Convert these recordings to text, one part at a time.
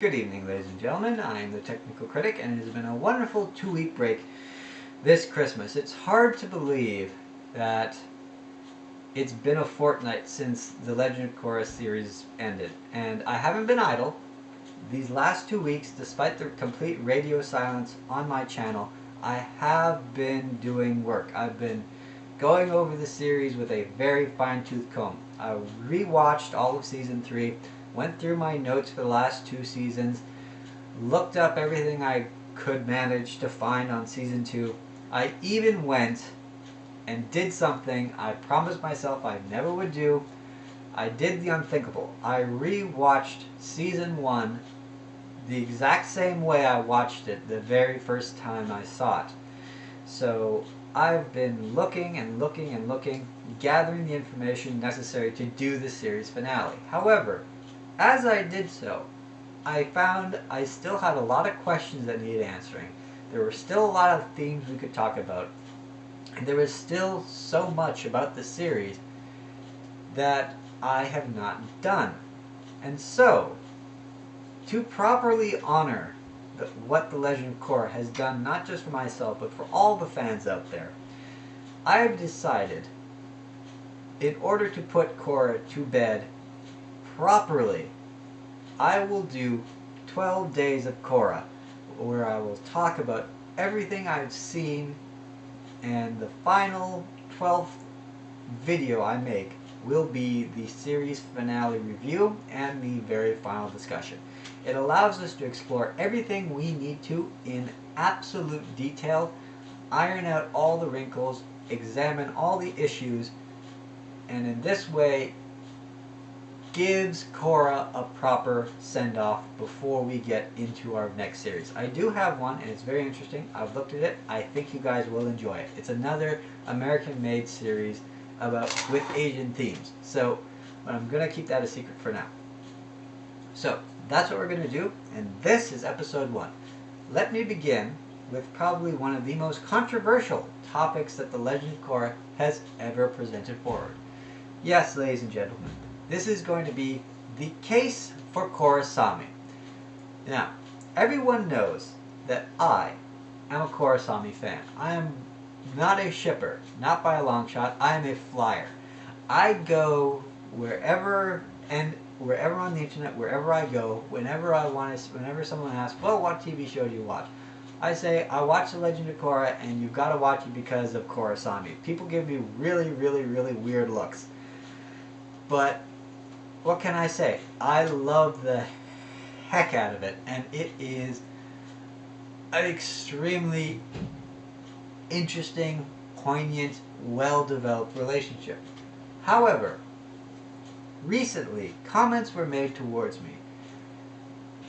Good evening, ladies and gentlemen. I am the Technical Critic, and it has been a wonderful 2-week break this Christmas. It's hard to believe that it's been a fortnight since the Legend of Korra series ended, and I haven't been idle. These last 2 weeks, despite the complete radio silence on my channel, I have been doing work. I've been going over the series with a very fine-tooth comb. I rewatched all of Season 3, went through my notes for the last 2 seasons, looked up everything I could manage to find on Season 2. I even went and did something I promised myself I never would do. I did the unthinkable. I rewatched Season 1 the exact same way I watched it the very first time I saw it. So I've been looking and looking and looking, gathering the information necessary to do the series finale. However, as I did so, I found I still had a lot of questions that needed answering. There were still a lot of themes we could talk about. And there was still so much about the series that I have not done. And so, to properly honor what the Legend of Korra has done, not just for myself, but for all the fans out there, I have decided, in order to put Korra to bed properly, I will do 12 days of Korra, where I will talk about everything I've seen, and the final 12th video I make will be the series finale review and the very final discussion. It allows us to explore everything we need to in absolute detail, iron out all the wrinkles, examine all the issues, and in this way gives Korra a proper send-off before we get into our next series. I do have one, and it's very interesting. I've looked at it. I think you guys will enjoy it. It's another American-made series with Asian themes. So, but I'm going to keep that a secret for now. So, that's what we're going to do, and this is episode 1. Let me begin with probably one of the most controversial topics that the Legend of Korra has ever presented forward. Yes, ladies and gentlemen, this is going to be the case for Korrasami. Now, everyone knows that I am a Korrasami fan. I am not a shipper, not by a long shot. I am a flyer. I go wherever on the internet, wherever I go, whenever someone asks, well, what TV show do you watch? I say, I watch The Legend of Korra, and you've got to watch it because of Korrasami. People give me really, really, really weird looks. But what can I say? I love the heck out of it, and it is an extremely interesting, poignant, well-developed relationship. However, recently, comments were made towards me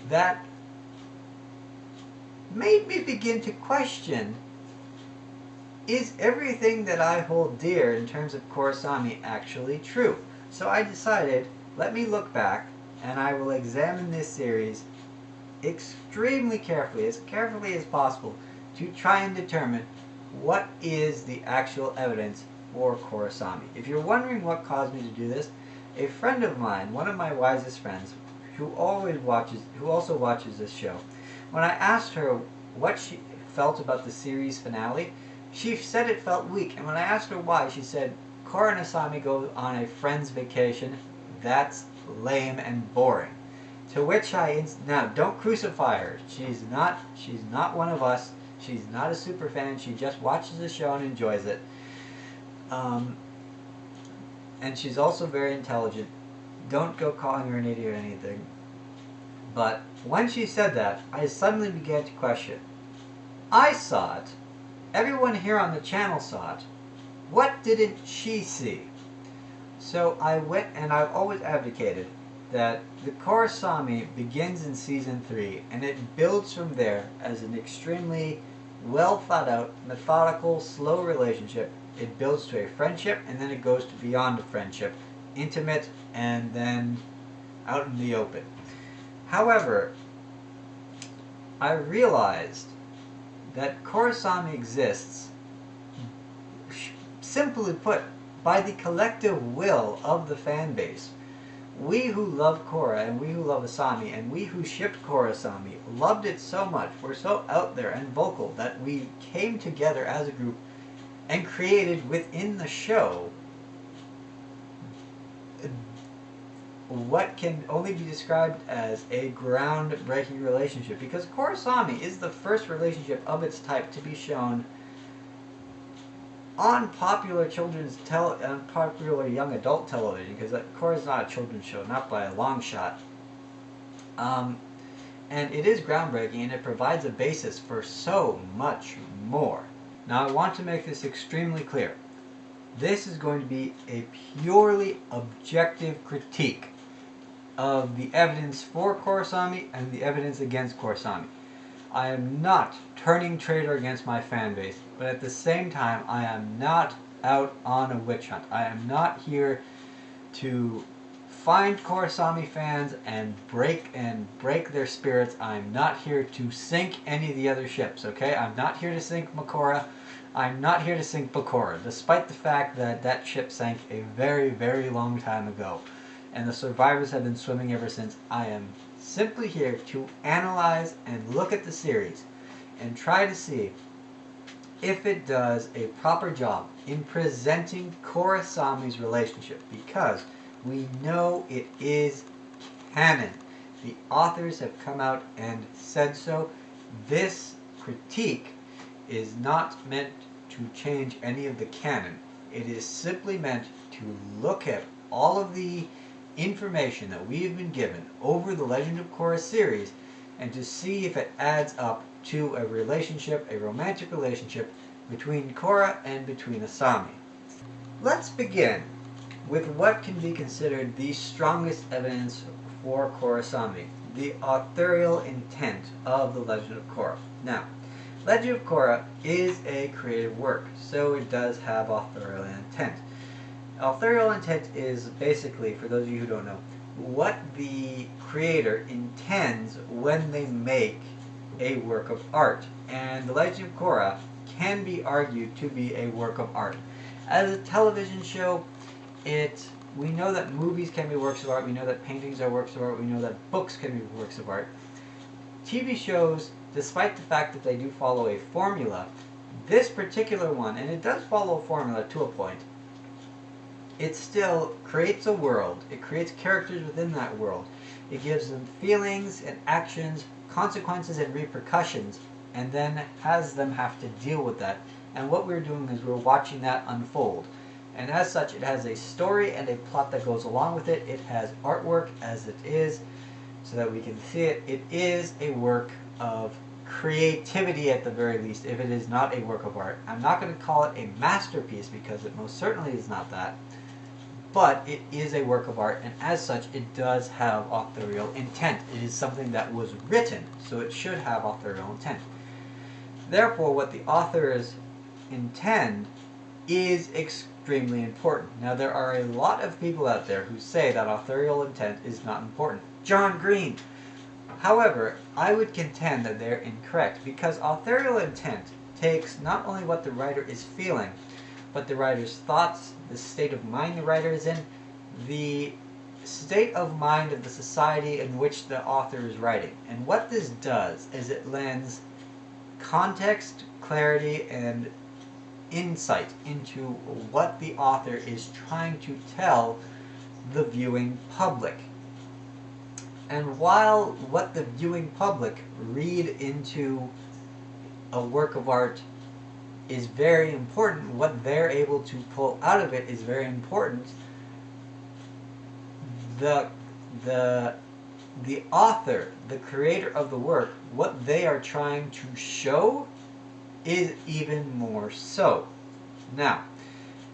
that made me begin to question, is everything that I hold dear in terms of Korrasami actually true? So I decided, let me look back, and I will examine this series extremely carefully as possible, to try and determine what is the actual evidence for Korrasami. If you're wondering what caused me to do this, a friend of mine, one of my wisest friends, who also watches this show, when I asked her what she felt about the series finale, she said it felt weak, and when I asked her why, she said, Korra and Asami go on a friend's vacation. That's lame and boring. To which now don't crucify her. She's not one of us. She's not a super fan. She just watches the show and enjoys it. And she's also very intelligent. Don't go calling her an idiot or anything. But when she said that, I suddenly began to question. I saw it. Everyone here on the channel saw it. What didn't she see? So I went, and I've always advocated that the Korrasami begins in Season 3, and it builds from there as an extremely well thought out, methodical, slow relationship. It builds to a friendship, and then it goes to beyond a friendship, intimate, and then out in the open. However, I realized that Korrasami exists, simply put, by the collective will of the fan base. We who love Korra and we who love Asami and we who shipped Korrasami loved it so much, were so out there and vocal that we came together as a group and created within the show what can only be described as a groundbreaking relationship, because Korrasami is the first relationship of its type to be shown on popular popular young adult television, because Korra is not a children's show, not by a long shot. And it is groundbreaking, and it provides a basis for so much more. Now, I want to make this extremely clear. This is going to be a purely objective critique of the evidence for Korrasami and the evidence against Korrasami. I am not turning traitor against my fan base, but at the same time, I am not out on a witch hunt. I am not here to find Korrasami fans and break their spirits. I'm not here to sink any of the other ships, okay? I'm not here to sink Makora. I'm not here to sink Bakora, despite the fact that that ship sank a very, very long time ago, and the survivors have been swimming ever since. I am simply here to analyze and look at the series and try to see if it does a proper job in presenting Korrasami's relationship, because we know it is canon. The authors have come out and said so. This critique is not meant to change any of the canon. It is simply meant to look at all of the information that we have been given over the Legend of Korra series and to see if it adds up to a relationship, a romantic relationship between Korra and between Asami. Let's begin with what can be considered the strongest evidence for Korrasami, the authorial intent of the Legend of Korra. Now, Legend of Korra is a creative work, so it does have authorial intent. Authorial intent is basically, for those of you who don't know, what the creator intends when they make a work of art. And the Legend of Korra can be argued to be a work of art. As a television show, we know that movies can be works of art, we know that paintings are works of art, we know that books can be works of art. TV shows, despite the fact that they do follow a formula, this particular one, and it does follow a formula to a point, it still creates a world. It creates characters within that world. It gives them feelings and actions, consequences and repercussions, and then has them have to deal with that. And what we're doing is we're watching that unfold. And as such, it has a story and a plot that goes along with it. It has artwork as it is, so that we can see it. It is a work of creativity at the very least, if it is not a work of art. I'm not going to call it a masterpiece, because it most certainly is not that. But it is a work of art, and as such, it does have authorial intent. It is something that was written, so it should have authorial intent. Therefore, what the authors intend is extremely important. Now, there are a lot of people out there who say that authorial intent is not important. John Green! However, I would contend that they're incorrect, because authorial intent takes not only what the writer is feeling, but the writer's thoughts, the state of mind the writer is in, the state of mind of the society in which the author is writing. And what this does is it lends context, clarity, and insight into what the author is trying to tell the viewing public. And while what the viewing public read into a work of art is very important, what they're able to pull out of it is very important, the author, the creator of the work, what they are trying to show is even more so. Now,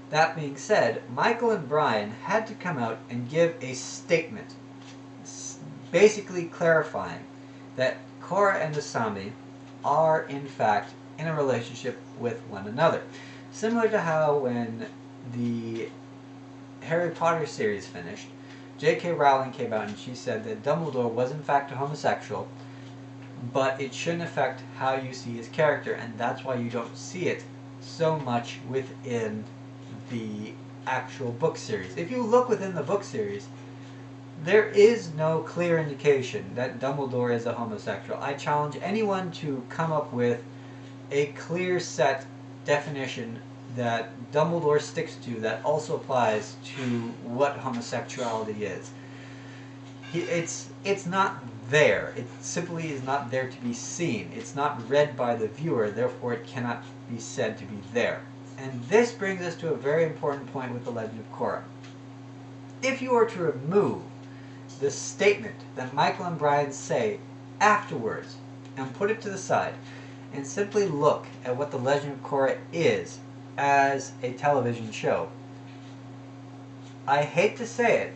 that being said, Michael and Brian had to come out and give a statement, basically clarifying that Korra and Asami are in fact in a relationship with one another. Similar to how when the Harry Potter series finished, J.K. Rowling came out and she said that Dumbledore was in fact a homosexual, but it shouldn't affect how you see his character, and that's why you don't see it so much within the actual book series. If you look within the book series, There is no clear indication that Dumbledore is a homosexual. I challenge anyone to come up with a clear set definition that Dumbledore sticks to that also applies to what homosexuality is. It's not there. It simply is not there to be seen. It's not read by the viewer, therefore it cannot be said to be there. And this brings us to a very important point with the Legend of Korra. If you were to remove the statement that Michael and Brian say afterwards and put it to the side and simply look at what the Legend of Korra is as a television show, I hate to say it,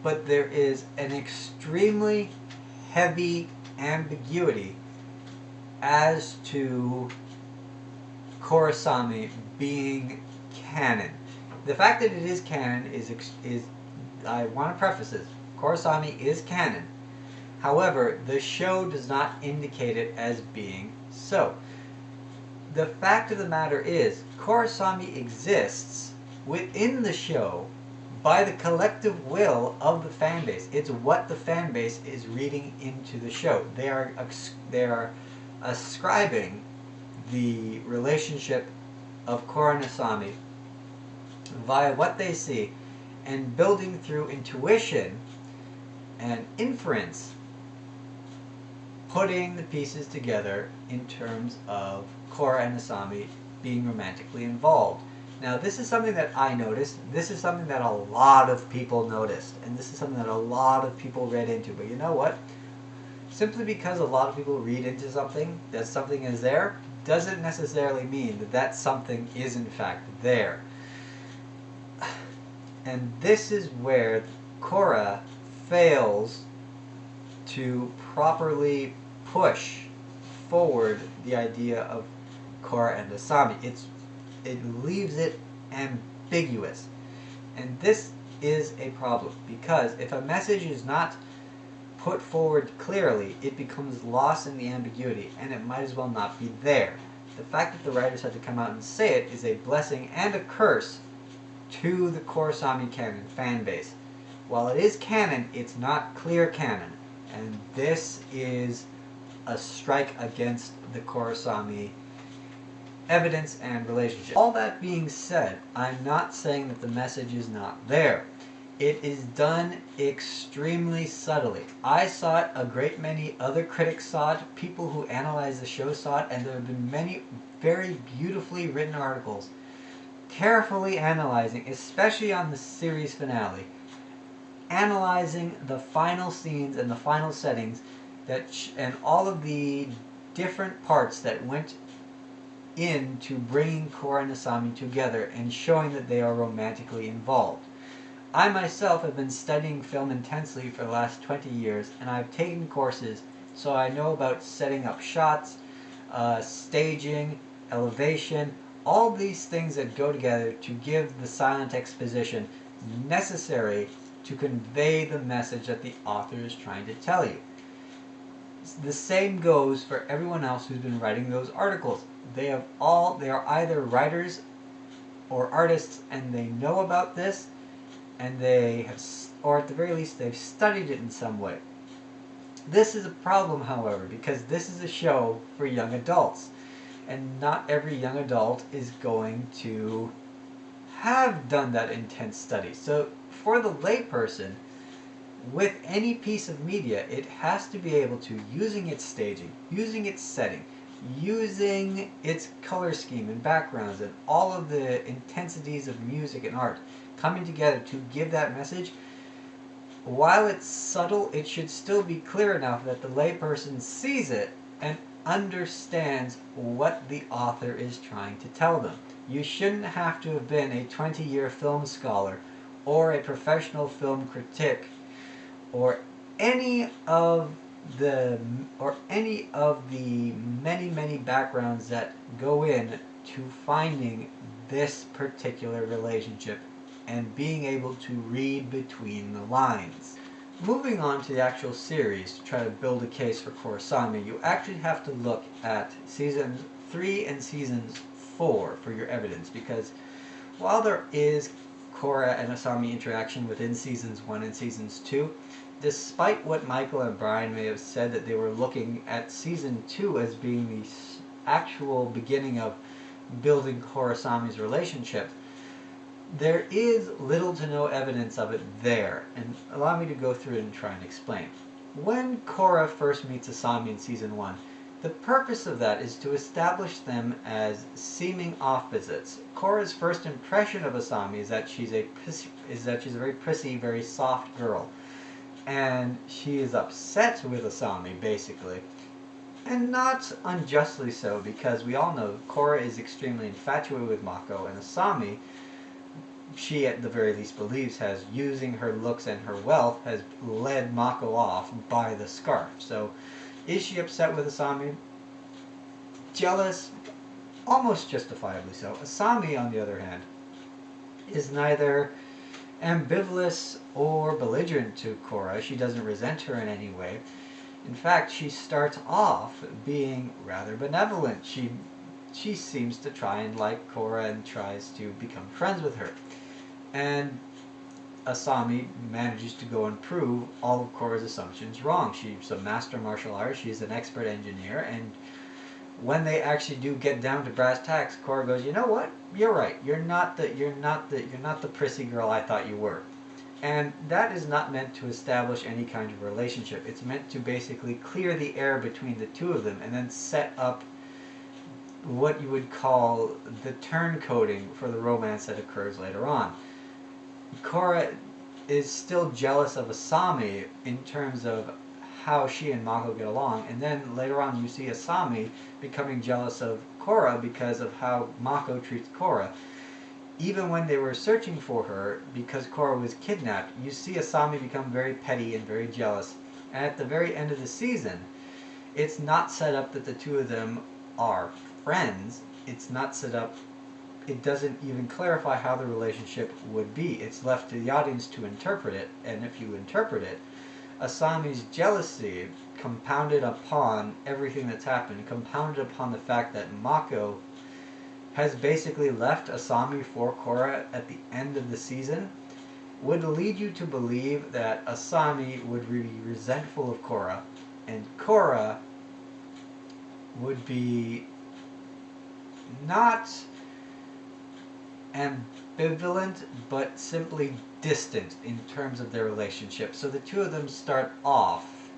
but there is an extremely heavy ambiguity as to Korrasami being canon. The fact that it is canon is I want to preface this. Korrasami is canon. However, the show does not indicate it as being so. The fact of the matter is, Korrasami exists within the show by the collective will of the fan base. It's what the fan base is reading into the show. They are ascribing the relationship of Korra and Asami via what they see and building through intuition and inference, putting the pieces together in terms of Korra and Asami being romantically involved. Now, this is something that I noticed. This is something that a lot of people noticed. And this is something that a lot of people read into. But you know what? Simply because a lot of people read into something, that something is there, doesn't necessarily mean that that something is in fact there. And this is where Korra fails to properly push forward the idea of Korra and Asami. It leaves it ambiguous. And this is a problem, because if a message is not put forward clearly, it becomes lost in the ambiguity, and it might as well not be there. The fact that the writers had to come out and say it is a blessing and a curse to the Korrasami canon fan base. While it is canon, it's not clear canon. And this is a strike against the Korrasami evidence and relationship. All that being said, I'm not saying that the message is not there. It is done extremely subtly. I saw it, a great many other critics saw it, people who analyzed the show saw it, and there have been many very beautifully written articles carefully analyzing, especially on the series finale, analyzing the final scenes and the final settings and all of the different parts that went into bringing Korra and Asami together and showing that they are romantically involved. I myself have been studying film intensely for the last 20 years, and I've taken courses, so I know about setting up shots, staging, elevation, all these things that go together to give the silent exposition necessary to convey the message that the author is trying to tell you. The same goes for everyone else who's been writing those articles. They are either writers or artists, and they know about this, and they have, or at the very least, they've studied it in some way. This is a problem, however, because this is a show for young adults, and not every young adult is going to have done that intense study. So for the layperson, with any piece of media, it has to be able to, using its staging, using its setting, using its color scheme and backgrounds and all of the intensities of music and art coming together to give that message. While it's subtle, it should still be clear enough that the layperson sees it and understands what the author is trying to tell them. You shouldn't have to have been a 20-year film scholar or a professional film critic or any of the many backgrounds that go in to finding this particular relationship and being able to read between the lines. Moving on to the actual series to try to build a case for Korrasami, you actually have to look at seasons 3 and seasons 4 for your evidence, because while there is Korra and Asami interaction within seasons 1 and seasons 2. Despite what Michael and Brian may have said that they were looking at season 2 as being the actual beginning of building Korrasami's relationship, there is little to no evidence of it there, and allow me to go through it and try and explain. When Korra first meets Asami in season 1, the purpose of that is to establish them as seeming opposites. Korra's first impression of Asami is that she's a very prissy, very soft girl, and she is upset with Asami basically, and not unjustly so, because we all know Korra is extremely infatuated with Mako, and Asami, she at the very least believes, has, using her looks and her wealth, has led Mako off by the scarf. So is she upset with Asami? Jealous? Almost justifiably so. Asami, on the other hand, is neither ambivalent or belligerent to Korra. She doesn't resent her in any way. In fact, she starts off being rather benevolent. She seems to try and like Korra and tries to become friends with her. And Asami manages to go and prove all of Korra's assumptions wrong. She's a master martial artist, she's an expert engineer, and when they actually do get down to brass tacks, Korra goes, "You know what? You're right. You're not the prissy girl I thought you were." And that is not meant to establish any kind of relationship. It's meant to basically clear the air between the two of them and then set up what you would call the turncoating for the romance that occurs later on. Korra is still jealous of Asami in terms of how she and Mako get along, and then later on you see Asami becoming jealous of Korra because of how Mako treats Korra. Even when they were searching for her, because Korra was kidnapped, you see Asami become very petty and very jealous. And at the very end of the season, it's not set up that the two of them are friends. It's not set up, it doesn't even clarify how the relationship would be. It's left to the audience to interpret it, and if you interpret it, Asami's jealousy, compounded upon everything that's happened, compounded upon the fact that Mako has basically left Asami for Korra at the end of the season, would lead you to believe that Asami would be resentful of Korra, and Korra would be not ambivalent, but simply distant in terms of their relationship. So the two of them start off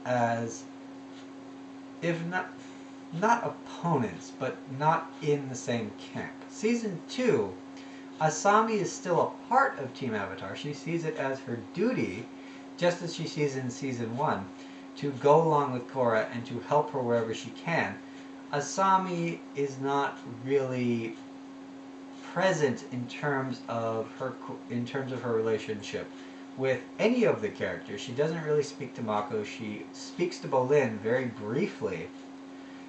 as, if not opponents, but not in the same camp. Season 2, Asami is still a part of Team Avatar. She sees it as her duty, just as she sees in Season 1, to go along with Korra and to help her wherever she can. Asami is not really present in terms of her relationship with any of the characters. She doesn't really speak to Mako. She speaks to Bolin very briefly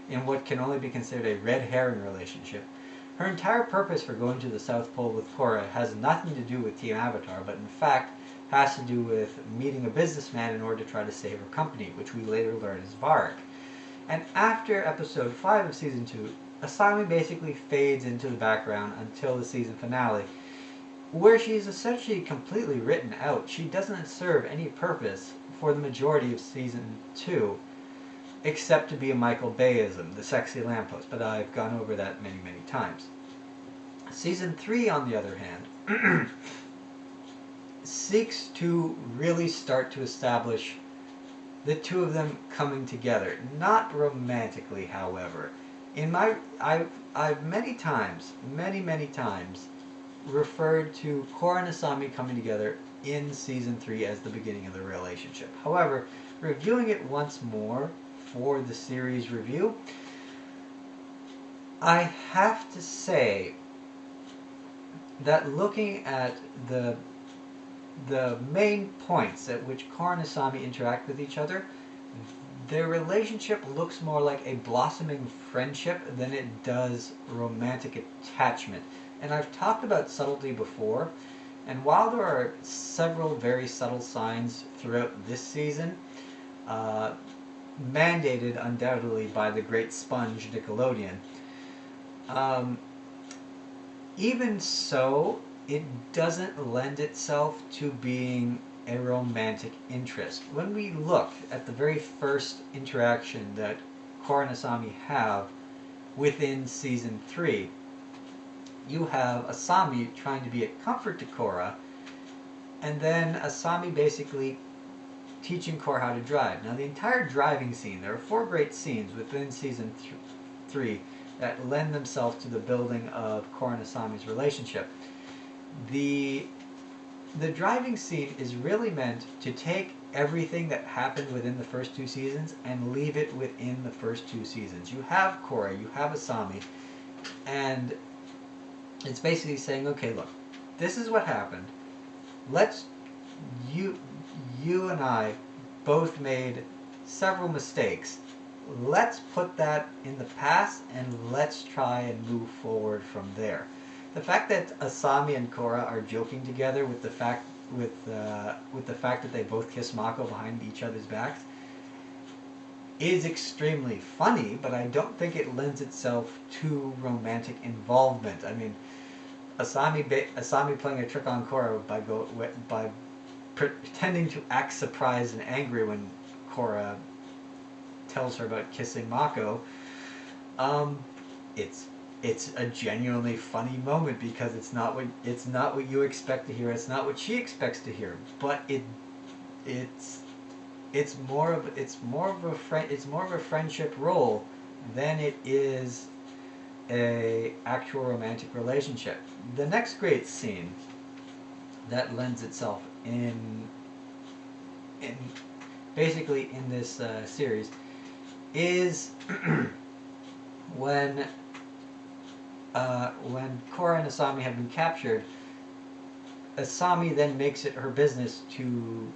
in what can only be considered a red herring relationship. Her entire purpose for going to the South Pole with Korra has nothing to do with Team Avatar, but in fact has to do with meeting a businessman in order to try to save her company, which we later learn is Varric. And after episode 5 of season 2, Asami basically fades into the background until the season finale, where she's essentially completely written out. She doesn't serve any purpose for the majority of season 2, except to be a Michael Bayism, the sexy lamppost, but I've gone over that many, many times. Season 3, on the other hand, seeks to really start to establish the two of them coming together. Not romantically, however. I've many times referred to Korra and Asami coming together in season 3 as the beginning of the relationship. However, reviewing it once more for the series review, I have to say that looking at the main points at which Korra and Asami interact with each other, their relationship looks more like a blossoming friendship than it does romantic attachment. And I've talked about subtlety before, and while there are several very subtle signs throughout this season, mandated undoubtedly by the great sponge Nickelodeon, even so, it doesn't lend itself to being a romantic interest. When we look at the very first interaction that Korra and Asami have within season 3, you have Asami trying to be a comfort to Korra, and then Asami basically teaching Korra how to drive. Now, the entire driving scene, there are 4 great scenes within season 3 that lend themselves to the building of Korra and Asami's relationship. The driving scene is really meant to take everything that happened within the first 2 seasons and leave it within the first 2 seasons. You have Korra, you have Asami, and it's basically saying, okay, look, this is what happened. Let's, you and I both made several mistakes. Let's put that in the past and let's try and move forward from there. The fact that Asami and Korra are joking together with the fact that they both kiss Mako behind each other's backs is extremely funny, but I don't think it lends itself to romantic involvement. I mean, Asami playing a trick on Korra by pretending to act surprised and angry when Korra tells her about kissing Mako. It's a genuinely funny moment because it's not what you expect to hear. It's not what she expects to hear. But it's more of a friendship role than it is a actual romantic relationship. The next great scene that lends itself in basically in this series is when Korra and Asami have been captured. Asami then makes it her business to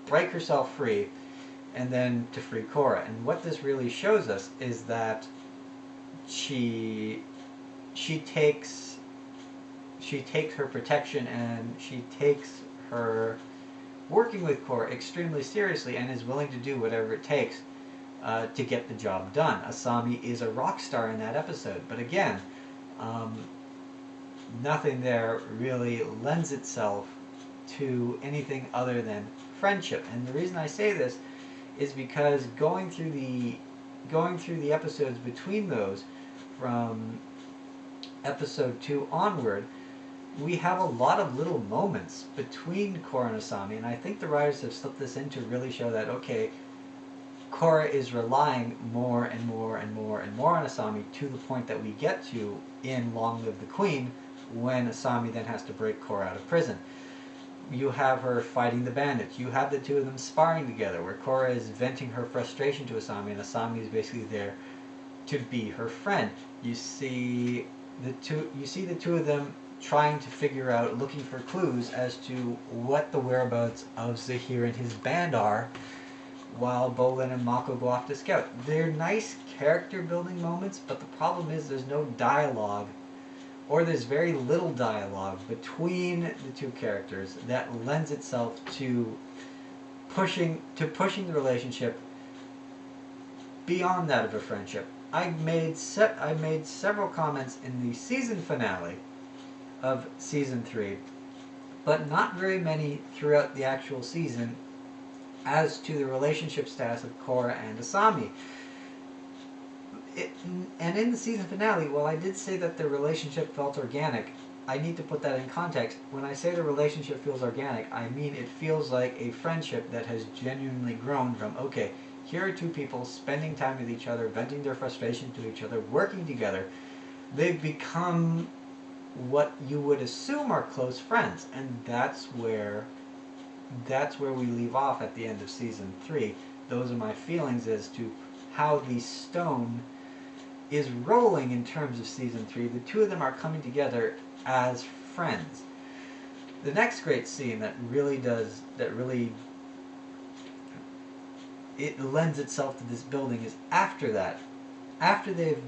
break herself free and then to free Korra. And what this really shows us is that she takes her protection and she takes her working with Korra extremely seriously and is willing to do whatever it takes to get the job done. Asami is a rock star in that episode, but again, nothing there really lends itself to anything other than friendship. And the reason I say this is because going through the episodes between those, from episode 2 onward, we have a lot of little moments between Korra and Asami, and I think the writers have slipped this in to really show that, okay, Korra is relying more and more and more and more on Asami to the point that we get to in Long Live the Queen, when Asami then has to break Korra out of prison. You have her fighting the bandits. You have the two of them sparring together, where Korra is venting her frustration to Asami, and Asami is basically there to be her friend. You see the two of them trying to figure out, looking for clues as to what the whereabouts of Zahir and his band are, while Bolin and Mako go off to scout. They're nice character building moments, but the problem is there's no dialogue, or there's very little dialogue between the two characters that lends itself to pushing the relationship beyond that of a friendship. I made several comments in the season finale of season 3, but not very many throughout the actual season as to the relationship status of Korra and Asami. And in the season finale, while I did say that the relationship felt organic, I need to put that in context. When I say the relationship feels organic, I mean it feels like a friendship that has genuinely grown from, okay, here are two people spending time with each other, venting their frustration to each other, working together. They've become what you would assume are close friends, and that's where we leave off at the end of season 3. Those are my feelings as to how the stone is rolling in terms of season 3. The two of them are coming together as friends. The next great scene that really it lends itself to this building is after that. After they've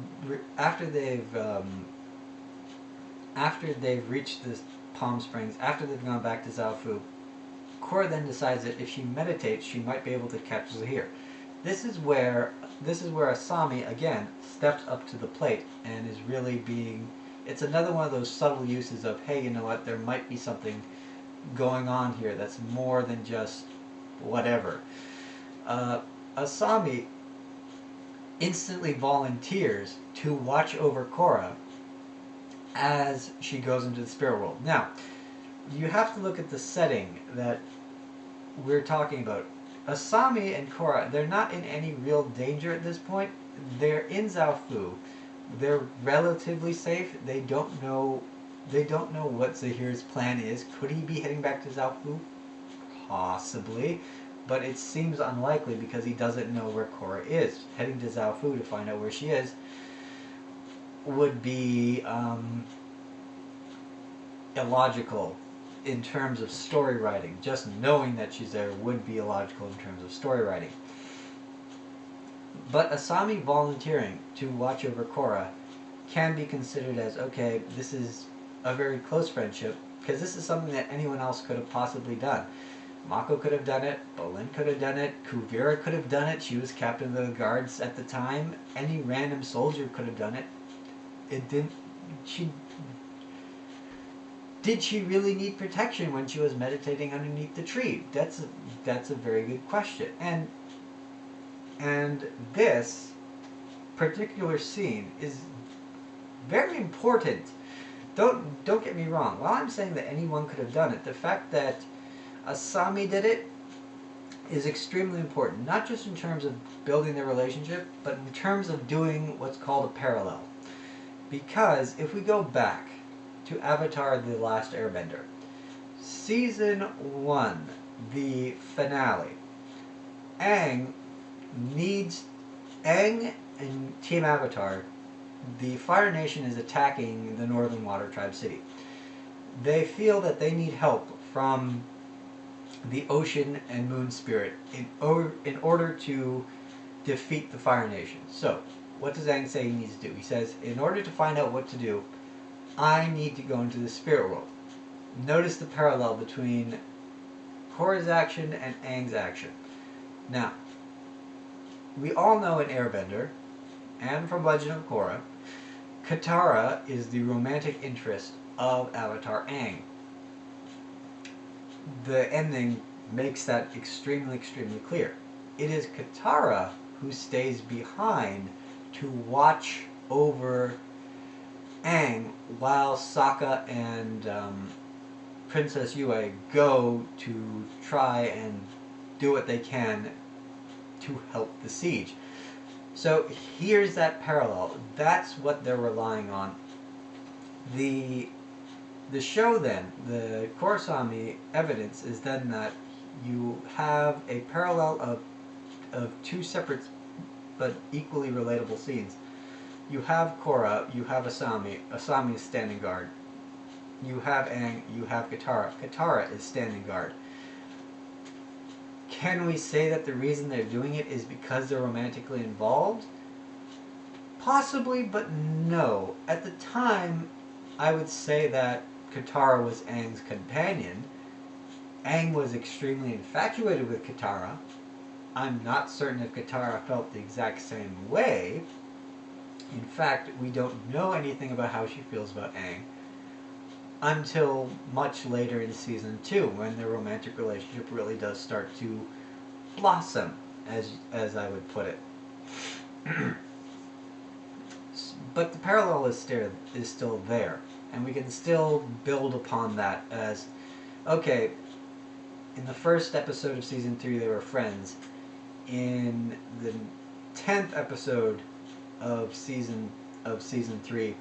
reached this Palm Springs, after they've gone back to Zaofu, Korra then decides that if she meditates, she might be able to catch Zahir. This is where Asami again steps up to the plate and is really being It's another one of those subtle uses of, hey, you know what, there might be something going on here that's more than just whatever. Asami instantly volunteers to watch over Korra as she goes into the spirit world. Now, you have to look at the setting that we're talking about. Asami and Korra, they're not in any real danger at this point. They're in Zaofu. They're relatively safe. They don't know what Zahir's plan is. Could he be heading back to Zaofu? Possibly. But it seems unlikely because he doesn't know where Korra is. Heading to Zaofu to find out where she is would be illogical in terms of story writing. Just knowing that she's there would be illogical in terms of story writing. But Asami volunteering to watch over Korra can be considered as, okay, this is a very close friendship, because this is something that anyone else could have possibly done. Mako could have done it, Bolin could have done it, Kuvira could have done it, she was captain of the guards at the time, any random soldier could have done it. Did she really need protection when she was meditating underneath the tree? That's a very good question. And this particular scene is very important. Don't get me wrong. While I'm saying that anyone could have done it, the fact that Asami did it is extremely important. Not just in terms of building their relationship, but in terms of doing what's called a parallel. Because if we go back to Avatar: The Last Airbender, Season 1, the finale, Aang and Team Avatar, the Fire Nation is attacking the Northern Water Tribe City. They feel that they need help from the Ocean and Moon Spirit in order to defeat the Fire Nation. So, what does Aang say he needs to do? He says, in order to find out what to do, I need to go into the spirit world. Notice the parallel between Korra's action and Aang's action. Now, we all know in Airbender, and from Legend of Korra, Katara is the romantic interest of Avatar Aang. The ending makes that extremely, extremely clear. It is Katara who stays behind to watch over Aang while Sokka and Princess Yue go to try and do what they can to help the siege. So here's that parallel. That's what they're relying on. The show then, the Korrasami evidence is then that you have a parallel of two separate but equally relatable scenes. You have Korra, you have Asami. Asami is standing guard. You have Aang, you have Katara. Katara is standing guard. Can we say that the reason they're doing it is because they're romantically involved? Possibly, but no. At the time, I would say that Katara was Aang's companion. Aang was extremely infatuated with Katara. I'm not certain if Katara felt the exact same way. In fact, we don't know anything about how she feels about Aang until much later in Season 2, when their romantic relationship really does start to blossom, as I would put it. But the parallel is still there, and we can still build upon that as, okay, in the first episode of Season 3 they were friends. In the 10th episode of season 3,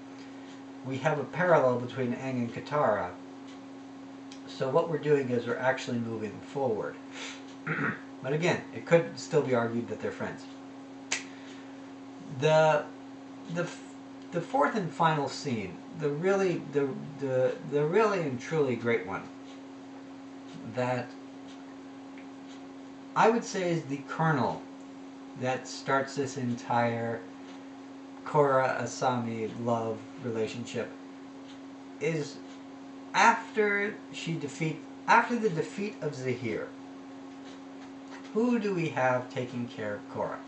we have a parallel between Aang and Katara. So what we're doing is we're actually moving forward. But again, it could still be argued that they're friends. The fourth and final scene, the really and truly great one, that I would say is the kernel that starts this entire Korra-Asami love relationship, is after the defeat of Zahir. Who do we have taking care of Korra?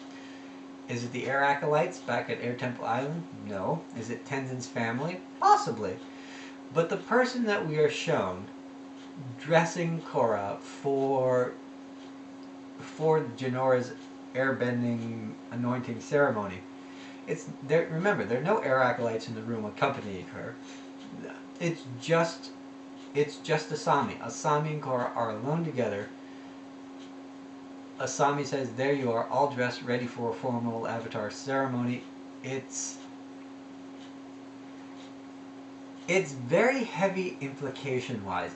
Is it the Air Acolytes back at Air Temple Island? No. Is it Tenzin's family? Possibly. But the person that we are shown dressing Korra for Janora's airbending anointing ceremony, it's there. Remember, there are no Air Acolytes in the room accompanying her. It's just Asami. Asami and Korra are alone together. Asami says, "There you are, all dressed, ready for a formal avatar ceremony." It's very heavy implication-wise.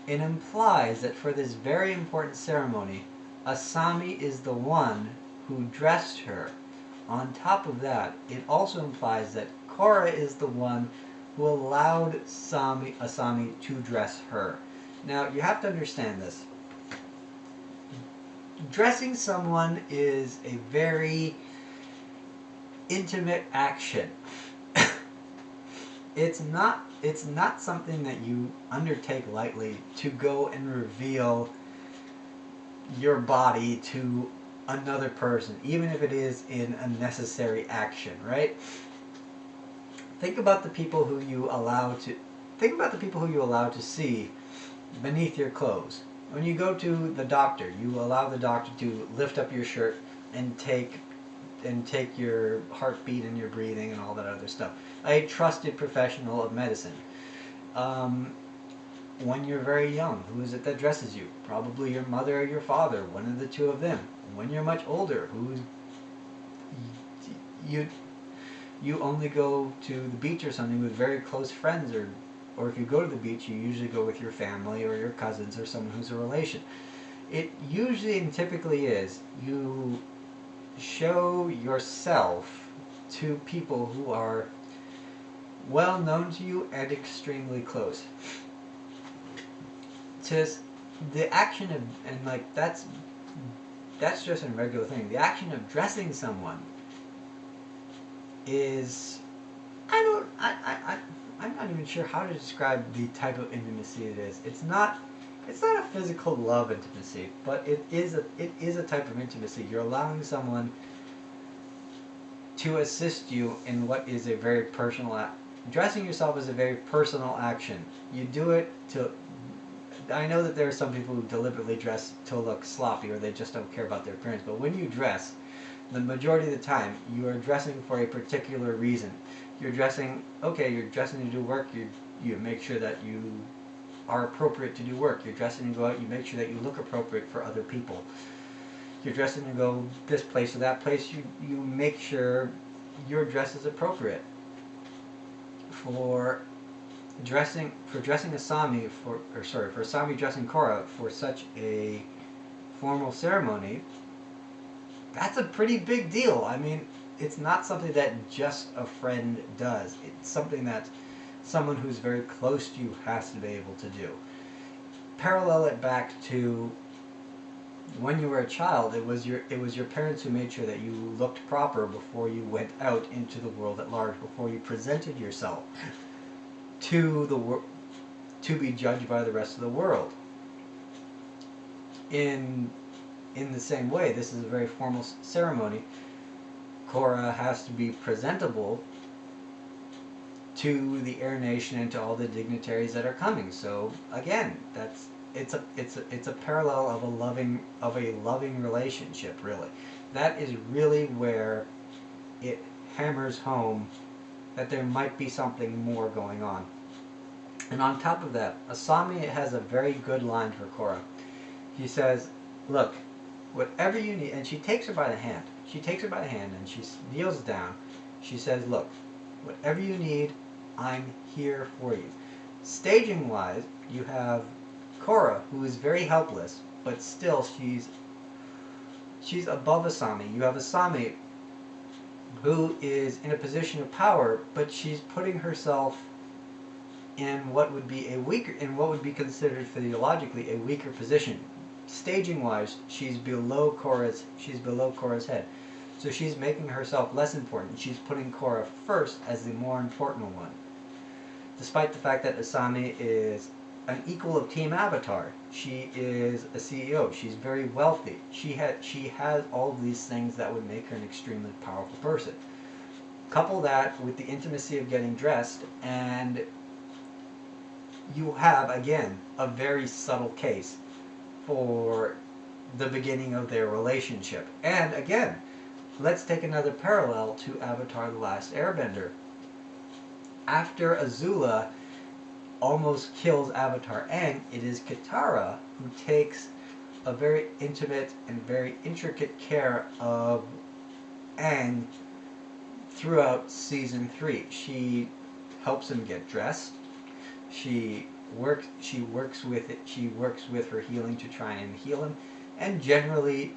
It implies that for this very important ceremony, Asami is the one who dressed her. On top of that, it also implies that Korra is the one who allowed Asami to dress her. Now, you have to understand this. Dressing someone is a very intimate action. It's not something that you undertake lightly, to go and reveal your body to another person, even if it is in a necessary action, right? Think about the people who you allow to see beneath your clothes. When you go to the doctor, you allow the doctor to lift up your shirt and take your heartbeat and your breathing and all that other stuff. A trusted professional of medicine. When you're very young, who is it that dresses you? Probably your mother or your father, one of the two of them. When you're much older, you only go to the beach or something with very close friends, or if you go to the beach, you usually go with your family or your cousins or someone who's a relation. It usually and typically is, you show yourself to people who are well known to you and extremely close. Just the action of, and like that's just a regular thing. The action of dressing someone is, I'm not even sure how to describe the type of intimacy it is. It's not a physical love intimacy, but it is a type of intimacy. You're allowing someone to assist you in what is a very personal act. Dressing yourself is a very personal action. You do it to, I know that there are some people who deliberately dress to look sloppy, or they just don't care about their appearance, but when you dress, the majority of the time, you are dressing for a particular reason. You're dressing to do work, you make sure that you are appropriate to do work. You're dressing to go out, you make sure that you look appropriate for other people. You're dressing to go this place or that place, you make sure your dress is appropriate. For Asami for Asami dressing Korra for such a formal ceremony, that's a pretty big deal. I mean, it's not something that just a friend does. It's something that someone who's very close to you has to be able to do. Parallel it back to when you were a child. It was your parents who made sure that you looked proper before you went out into the world at large, before you presented yourself to be judged by the rest of the world. In the same way, this is a very formal ceremony. Korra has to be presentable to the Air Nation and to all the dignitaries that are coming. So again, it's a parallel of a loving relationship, really. That is really where it hammers home that there might be something more going on. And on top of that, Asami has a very good line for Korra. He says, "Look, whatever you need," and she takes her by the hand. She takes her by the hand and she kneels down. She says, "Look, whatever you need, I'm here for you." Staging wise, you have Korra, who is very helpless, but still she's above Asami. You have Asami, who is in a position of power, but she's putting herself in what would be considered physiologically a weaker position. Staging wise, she's below Korra's head. So she's making herself less important. She's putting Korra first as the more important one. Despite the fact that Asami is an equal of Team Avatar. She is a CEO. She's very wealthy. She has all of these things that would make her an extremely powerful person. Couple that with the intimacy of getting dressed, and you have, again, a very subtle case for the beginning of their relationship. And again, let's take another parallel to Avatar The Last Airbender. After Azula almost kills Avatar Aang, it is Katara who takes a very intimate and very intricate care of Aang throughout season 3. She helps him get dressed. She works with her healing to try and heal him, and generally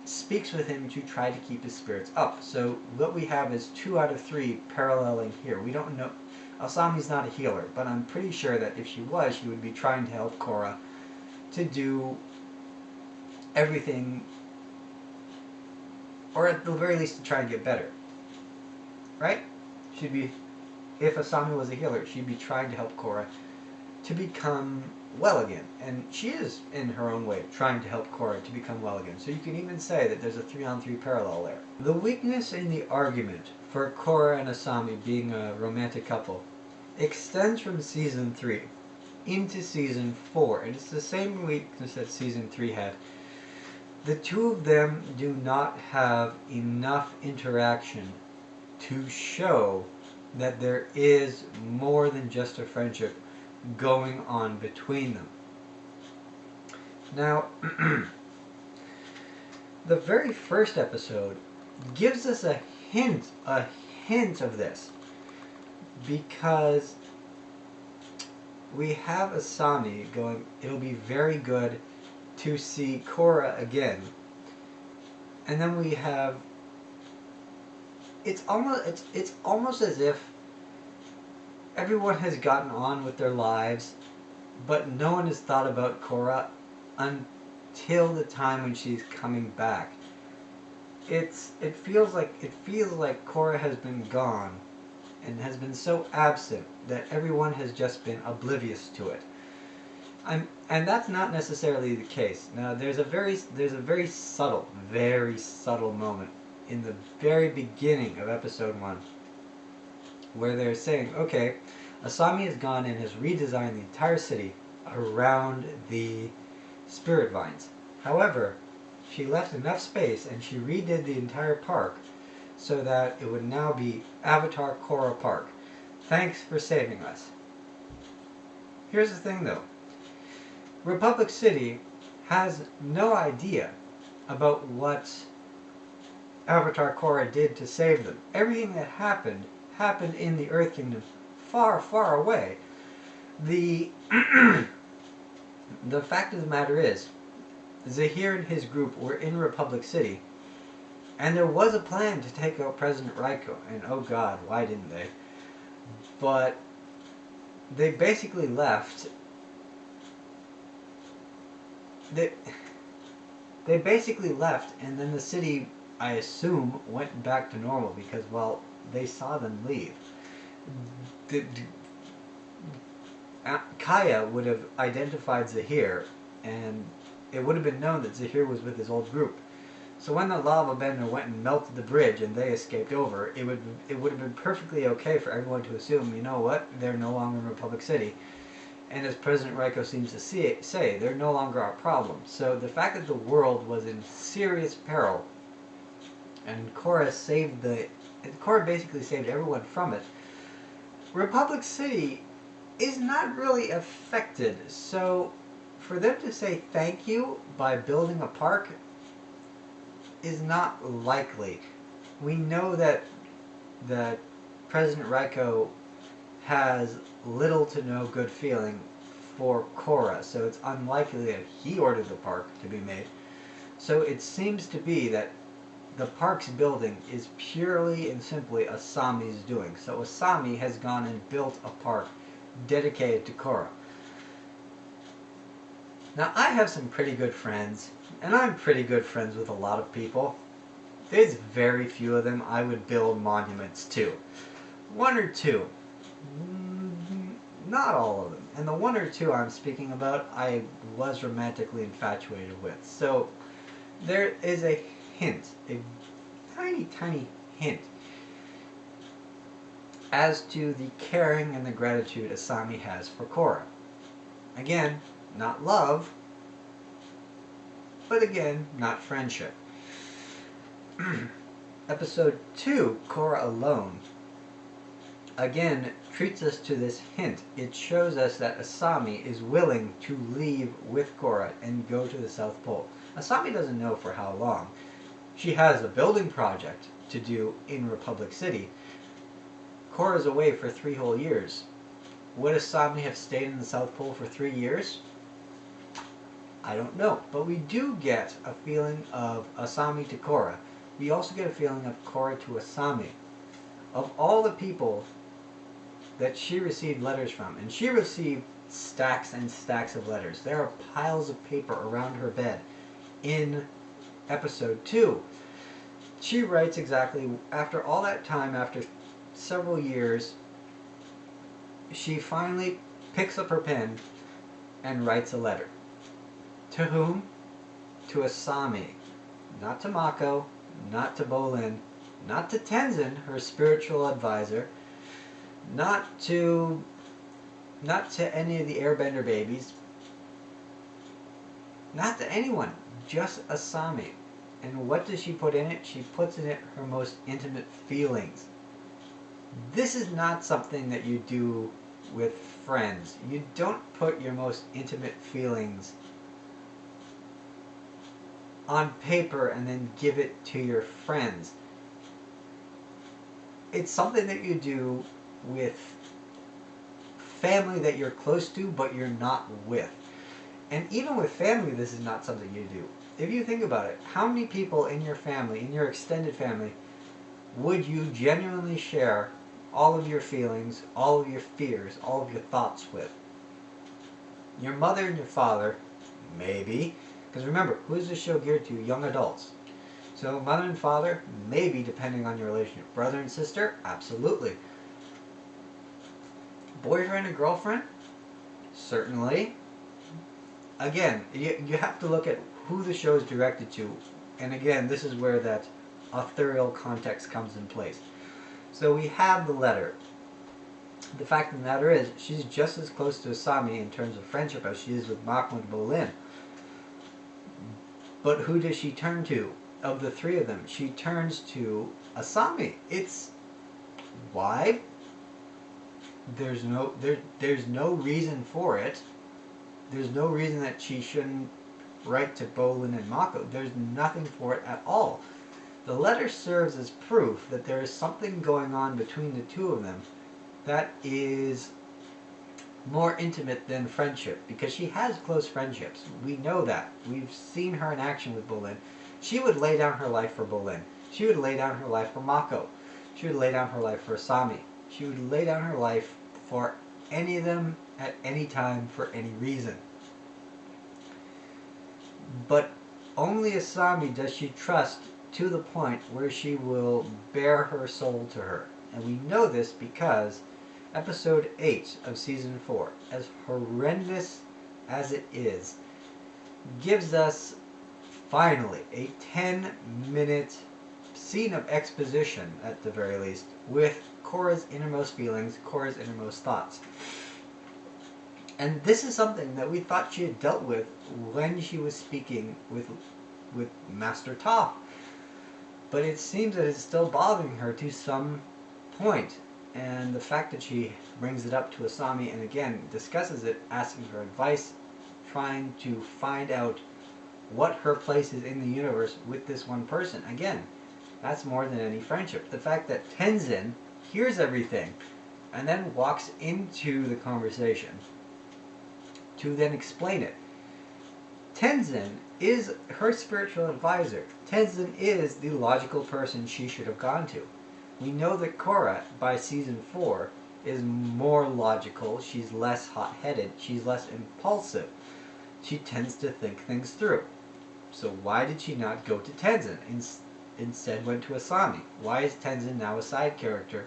speaks with him to try to keep his spirits up. So what we have is 2 out of 3 paralleling here. We don't know. Asami's not a healer, but I'm pretty sure that if she was, she would be trying to help Korra to do everything, or at the very least to try and get better. Right? She'd be, if Asami was a healer, she'd be trying to help Korra to become well again. And she is, in her own way, trying to help Korra to become well again. So you can even say that there's a 3-on-3 parallel there. The weakness in the argument for Korra and Asami being a romantic couple extends from season 3 into season 4. And it's the same weakness that season 3 had. The two of them do not have enough interaction to show that there is more than just a friendship going on between them. Now, the very first episode gives us a hint of this, because we have Asami going, it'll be very good to see Korra again. And then we have, it's almost as if everyone has gotten on with their lives, but no one has thought about Korra until the time when she's coming back. It feels like Korra has been gone and has been so absent that everyone has just been oblivious to it. And that's not necessarily the case. Now there's a very subtle moment in the very beginning of episode 1 where they're saying, okay, Asami has gone and has redesigned the entire city around the spirit vines. However, she left enough space and she redid the entire park so that it would now be Avatar Korra Park. Thanks for saving us. Here's the thing though. Republic City has no idea about what Avatar Korra did to save them. Everything that happened in the Earth Kingdom far, far away. The fact of the matter is, Zahir and his group were in Republic City, and there was a plan to take out President Raiko, and oh god, why didn't they? But they basically left. They basically left, and then the city, I assume, went back to normal because, well, they saw them leave. Kaya would have identified Zahir, and it would have been known that Zahir was with his old group. So when the lava bender went and melted the bridge and they escaped over, it would have been perfectly okay for everyone to assume, you know what, they're no longer in Republic City. And as President Raiko seems to say, they're no longer our problem. So the fact that the world was in serious peril, and Korra basically saved everyone from it, Republic City is not really affected. So for them to say thank you by building a park is not likely. We know that President Raiko has little to no good feeling for Korra, so it's unlikely that he ordered the park to be made. So it seems to be that the park's building is purely and simply Asami's doing. So Asami has gone and built a park dedicated to Korra. Now I have some pretty good friends, and I'm pretty good friends with a lot of people. There's very few of them I would build monuments to. 1 or 2. Not all of them. And the one or two I'm speaking about, I was romantically infatuated with. So there is a hint, a tiny, tiny hint, as to the caring and the gratitude Asami has for Korra. Again, not love, but again, not friendship. Episode 2, Korra Alone, again treats us to this hint. It shows us that Asami is willing to leave with Korra and go to the South Pole. Asami doesn't know for how long. She has a building project to do in Republic City. Korra's away for 3 whole years. Would Asami have stayed in the South Pole for 3 years? I don't know. But we do get a feeling of Asami to Korra. We also get a feeling of Korra to Asami. Of all the people that she received letters from, and she received stacks and stacks of letters. There are piles of paper around her bed in episode 2. She writes exactly, after all that time, after several years, she finally picks up her pen and writes a letter. To whom? To Asami. Not to Mako, not to Bolin, not to Tenzin, her spiritual advisor, not to any of the Airbender babies, not to anyone, just Asami. And what does she put in it? She puts in it her most intimate feelings. This is not something that you do with friends. You don't put your most intimate feelings on paper and then give it to your friends. It's something that you do with family that you're close to but you're not with. And even with family, this is not something you do. If you think about it, how many people in your family, in your extended family, would you genuinely share all of your feelings, all of your fears, all of your thoughts with? Your mother and your father, maybe. Because remember, who is this show geared to? Young adults. So mother and father, maybe, depending on your relationship. Brother and sister, absolutely. Boyfriend and girlfriend, certainly. Again, you have to look at who the show is directed to. And again, this is where that authorial context comes in place. So we have the letter. The fact of the matter is, she's just as close to Asami in terms of friendship as she is with Mako and Bolin. But who does she turn to? Of the 3 of them, she turns to Asami. It's why? There's no reason for it. There's no reason that she shouldn't write to Bolin and Mako. There's nothing for it at all. The letter serves as proof that there is something going on between the 2 of them that is more intimate than friendship, because she has close friendships. We know that. We've seen her in action with Bolin. She would lay down her life for Bolin. She would lay down her life for Mako. She would lay down her life for Asami. She would lay down her life for any of them at any time for any reason. But only Asami does she trust to the point where she will bare her soul to her. And we know this because episode 8 of season 4, as horrendous as it is, gives us finally a 10-minute scene of exposition, at the very least, with Korra's innermost feelings, Korra's innermost thoughts. And this is something that we thought she had dealt with when she was speaking with Master Toph. But it seems that it's still bothering her to some point. And the fact that she brings it up to Asami and again discusses it, asking for advice, trying to find out what her place is in the universe with this one person. Again, that's more than any friendship. The fact that Tenzin hears everything and then walks into the conversation to then explain it. Tenzin is her spiritual advisor. Tenzin is the logical person she should have gone to. We know that Korra, by season 4, is more logical. She's less hot-headed. She's less impulsive. She tends to think things through. So why did she not go to Tenzin? Instead went to Asami. Why is Tenzin now a side character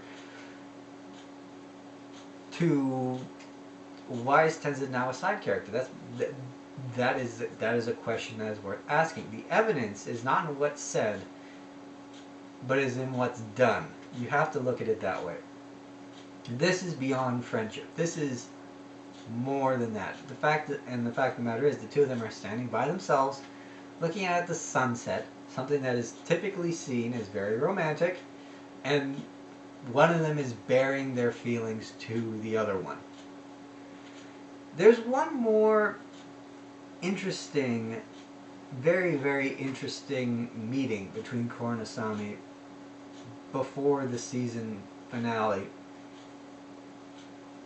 to why is Tenzin now a side character? That is a question that is worth asking. The evidence is not in what's said, but is in what's done. You have to look at it that way. This is beyond friendship. This is more than that. The fact of the matter is, the two of them are standing by themselves, looking at the sunset, something that is typically seen as very romantic, and one of them is bearing their feelings to the other one. There's one more interesting, very, very interesting meeting between Korra and Asami before the season finale.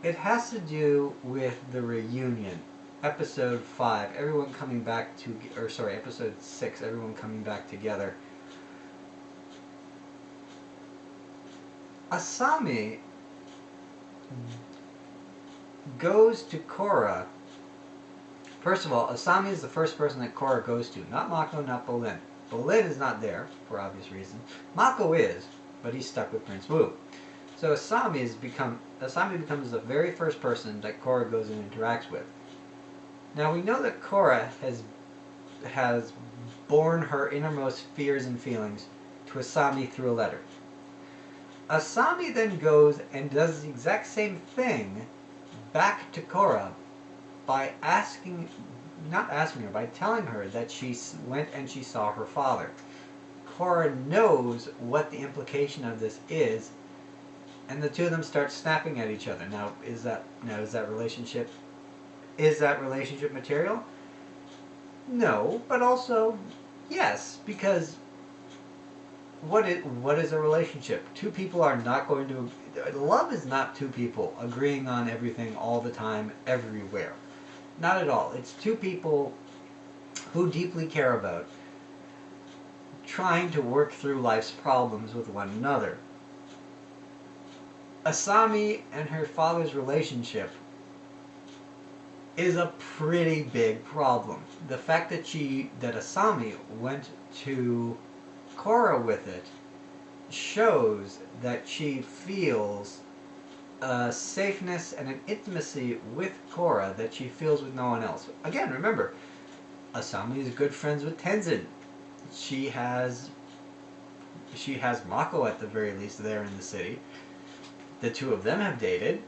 It has to do with the reunion. Episode 5, everyone coming back to, or sorry, episode 6, everyone coming back together. Asami goes to Korra. First of all, Asami is the first person that Korra goes to, not Mako, not Bolin. Bolin is not there, for obvious reasons. Mako is, but he's stuck with Prince Wu. So Asami becomes the very first person that Korra goes and interacts with. Now we know that Korra has borne her innermost fears and feelings to Asami through a letter. Asami then goes and does the exact same thing back to Korra by by telling her that she went and she saw her father. Korra knows what the implication of this is, and the two of them start snapping at each other. Now is that relationship material? No, but also yes, because what is a relationship? Two people are not going to... Love is not two people agreeing on everything all the time, everywhere. Not at all. It's two people who deeply care about trying to work through life's problems with one another. Asami and her father's relationship is a pretty big problem. The fact that Asami went to Korra with it shows that she feels a safeness and an intimacy with Korra that she feels with no one else. Again, remember, Asami is good friends with Tenzin. She has Mako at the very least there in the city. The two of them have dated.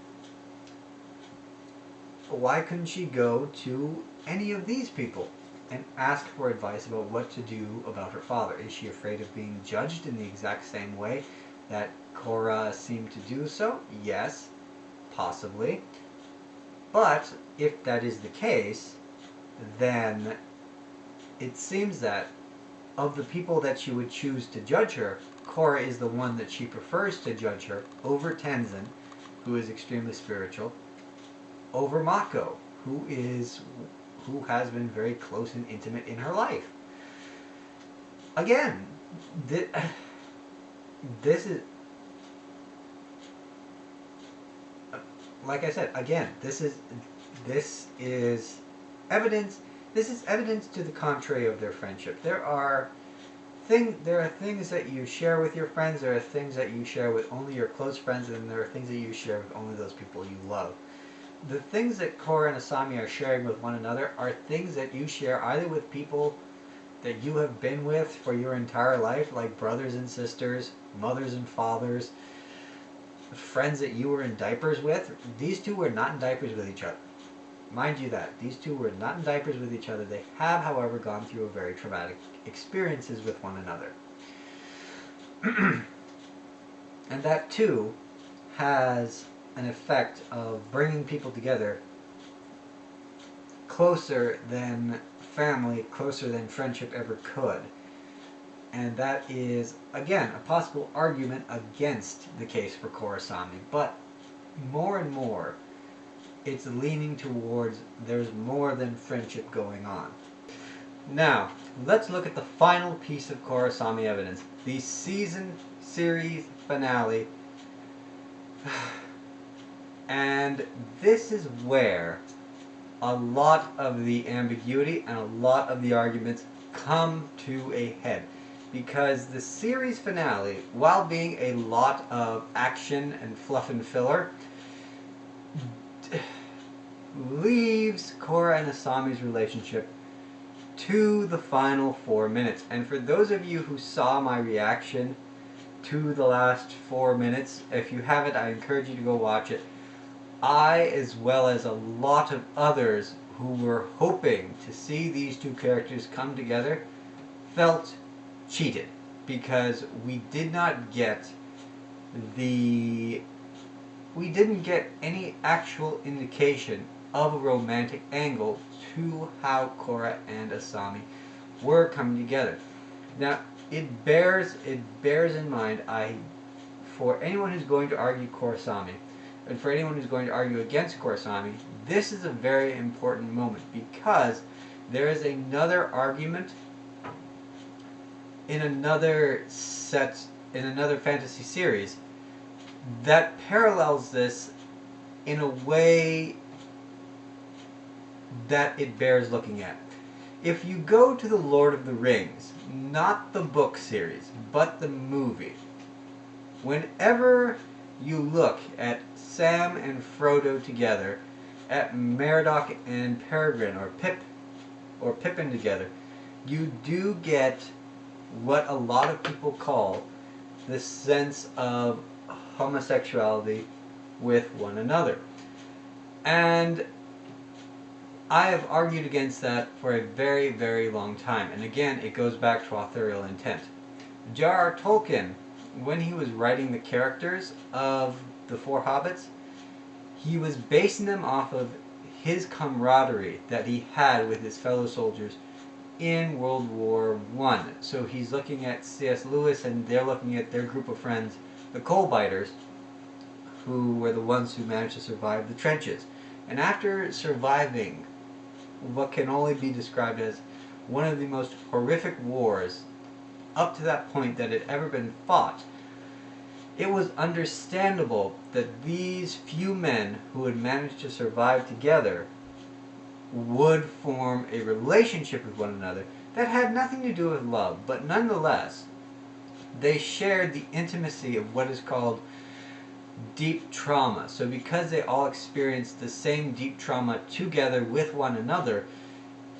Why couldn't she go to any of these people and ask for advice about what to do about her father? Is she afraid of being judged in the exact same way that Korra seemed to do so? Yes, possibly. But if that is the case, then it seems that of the people that she would choose to judge her, Korra is the one that she prefers to judge her over Tenzin, who is extremely spiritual, over Mako, who has been very close and intimate in her life. Again, this is, like I said, again, this is evidence. This is evidence to the contrary of their friendship. There are things that you share with your friends. There are things that you share with only your close friends, and there are things that you share with only those people you love. The things that Korra and Asami are sharing with one another are things that you share either with people that you have been with for your entire life, like brothers and sisters, mothers and fathers, friends that you were in diapers with. These two were not in diapers with each other. Mind you that. These two were not in diapers with each other. They have, however, gone through a very traumatic experiences with one another. And that, too, has an effect of bringing people together closer than family, closer than friendship ever could. And that is, again, a possible argument against the case for Korrasami. But more and more, it's leaning towards there's more than friendship going on. Now, let's look at the final piece of Korrasami evidence. The series finale. And this is where a lot of the ambiguity and a lot of the arguments come to a head. Because the series finale, while being a lot of action and fluff and filler, leaves Korra and Asami's relationship to the final 4 minutes. And for those of you who saw my reaction to the last 4 minutes, if you haven't, I encourage you to go watch it. I, as well as a lot of others who were hoping to see these two characters come together, felt cheated because we did not get we didn't get any actual indication of a romantic angle to how Korra and Asami were coming together. Now, it bears in mind, for anyone who's going to argue Korrasami, and for anyone who's going to argue against Korrasami, this is a very important moment because there is another argument in another fantasy series that parallels this in a way that it bears looking at. If you go to the Lord of the Rings, not the book series, but the movie, whenever you look at Sam and Frodo together, at Meriadoc and Peregrine, or Pippin together, you do get what a lot of people call the sense of homosexuality with one another. And I have argued against that for a very, very long time. And again, it goes back to authorial intent. J.R.R. Tolkien, when he was writing the characters of the Four Hobbits, he was basing them off of his camaraderie that he had with his fellow soldiers in World War I. So he's looking at C.S. Lewis, and they're looking at their group of friends, the coal biters, who were the ones who managed to survive the trenches. And after surviving what can only be described as one of the most horrific wars up to that point that had ever been fought, it was understandable that these few men who had managed to survive together would form a relationship with one another that had nothing to do with love, but nonetheless, they shared the intimacy of what is called deep trauma. So because they all experienced the same deep trauma together with one another,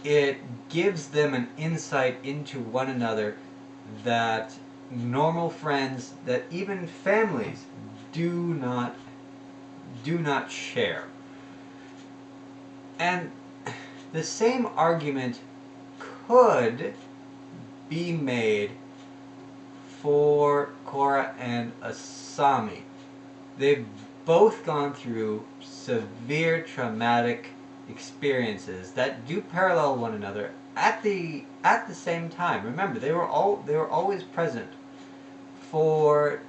it gives them an insight into one another that normal friends, that even families do not share. And the same argument could be made for Korra and Asami. They've both gone through severe traumatic experiences that do parallel one another at the same time. Remember, they were always present for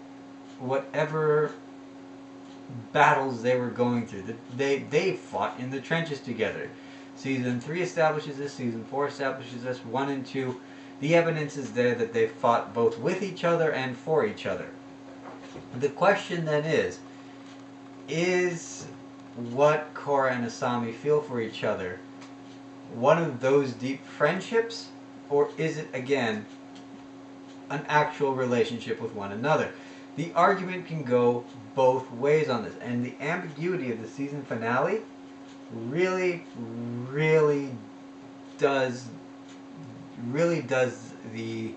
whatever battles they were going through. They fought in the trenches together. Season 3 establishes this, Season 4 establishes this, 1 and 2. The evidence is there that they fought both with each other and for each other. The question then is what Korra and Asami feel for each other one of those deep friendships, or is it, again, an actual relationship with one another? The argument can go both ways on this, and the ambiguity of the season finale really does the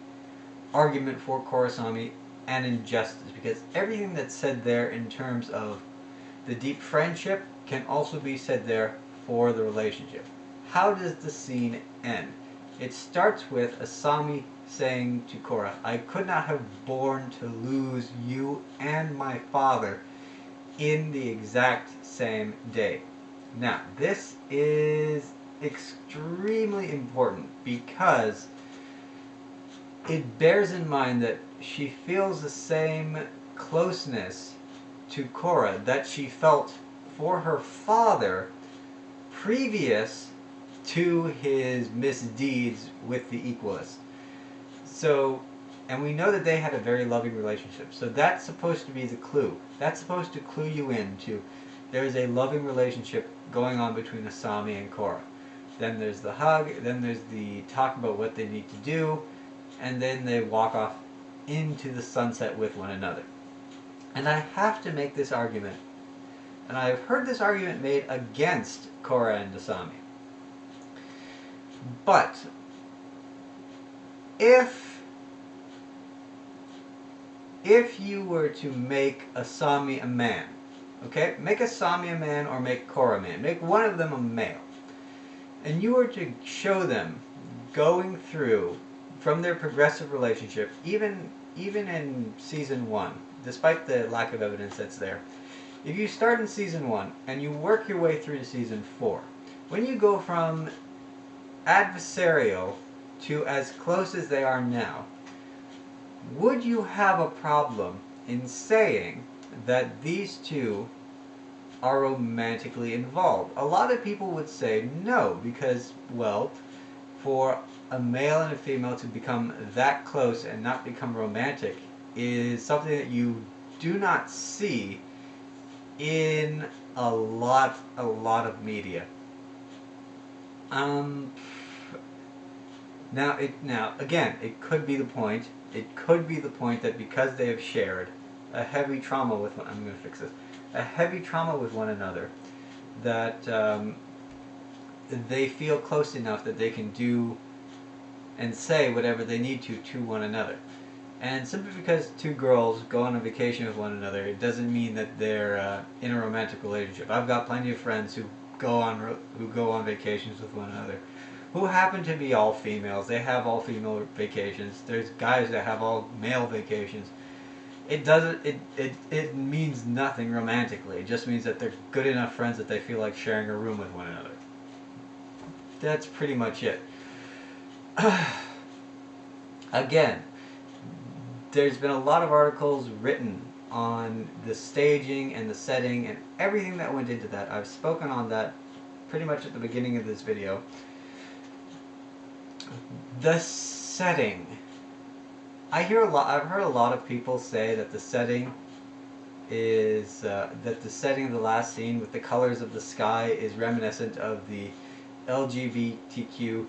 argument for Korrasami an injustice, because everything that's said there in terms of the deep friendship can also be said there for the relationship. How does the scene end? It starts with Asami saying to Korra, "I could not have borne to lose you and my father in the exact same day." Now, this is extremely important because it bears in mind that she feels the same closeness to Korra that she felt for her father previous to his misdeeds with the Equalists. So, and we know that they had a very loving relationship. So that's supposed to be the clue. That's supposed to clue you in to there's a loving relationship going on between Asami and Korra. Then there's the hug, then there's the talk about what they need to do, and then they walk off into the sunset with one another. And I have to make this argument and I've heard this argument made against Korra and Asami. But if you were to make Asami a man, okay? Make Asami a man or make Korra a man. Make one of them a male. And you were to show them going through from their progressive relationship, even in season 1, despite the lack of evidence that's there. If you start in season 1 and you work your way through to season 4, when you go from adversarial to as close as they are now, would you have a problem in saying that these two are romantically involved? A lot of people would say no, because, well, for a male and a female to become that close and not become romantic is something that you do not see in a lot of media. Now again, it could be the point. It could be the point that because they have shared a heavy trauma with a heavy trauma with one another, that they feel close enough that they can do and say whatever they need to one another. And simply because two girls go on a vacation with one another, it doesn't mean that they're in a romantic relationship. I've got plenty of friends who go on vacations with one another, who happen to be all females. They have all female vacations. There's guys that have all male vacations. It means nothing romantically. It just means that they're good enough friends that they feel like sharing a room with one another. That's pretty much it. Again, there's been a lot of articles written on the staging and the setting and everything that went into that. I've spoken on that pretty much at the beginning of this video. The setting. I've heard a lot of people say that the setting is that the setting of the last scene with the colors of the sky is reminiscent of the LGBTQ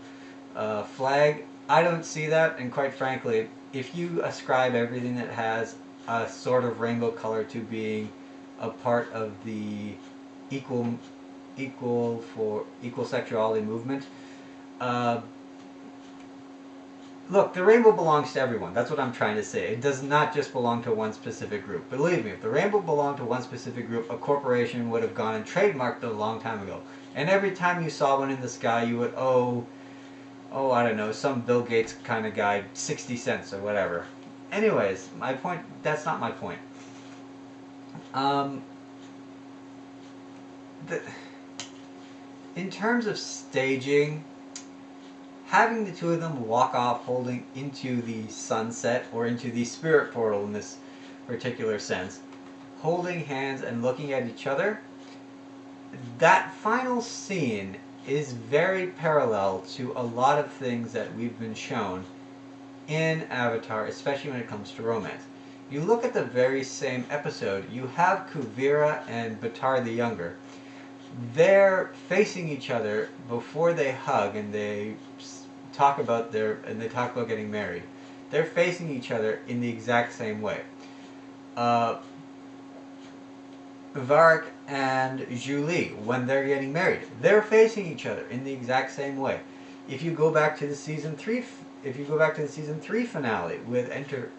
flag. I don't see that, and quite frankly, if you ascribe everything that has a sort of rainbow color to being a part of the equal sexuality movement, look, the rainbow belongs to everyone. That's what I'm trying to say. It does not just belong to one specific group. Believe me, if the rainbow belonged to one specific group, a corporation would have gone and trademarked it a long time ago. And every time you saw one in the sky, you would owe, I don't know, some Bill Gates kind of guy 60 cents or whatever. Anyways, my point, that's not my point. In terms of staging, having the two of them walk off holding into the sunset or into the spirit portal in this particular sense, holding hands and looking at each other, that final scene is very parallel to a lot of things that we've been shown in Avatar, especially when it comes to romance. You look at the very same episode, you have Kuvira and Baatar the Younger. They're facing each other before they hug and they talk about getting married. They're facing each other in the exact same way. Varric and Julie, when they're getting married, they're facing each other in the exact same way. If you go back to the season 3 finale with Enter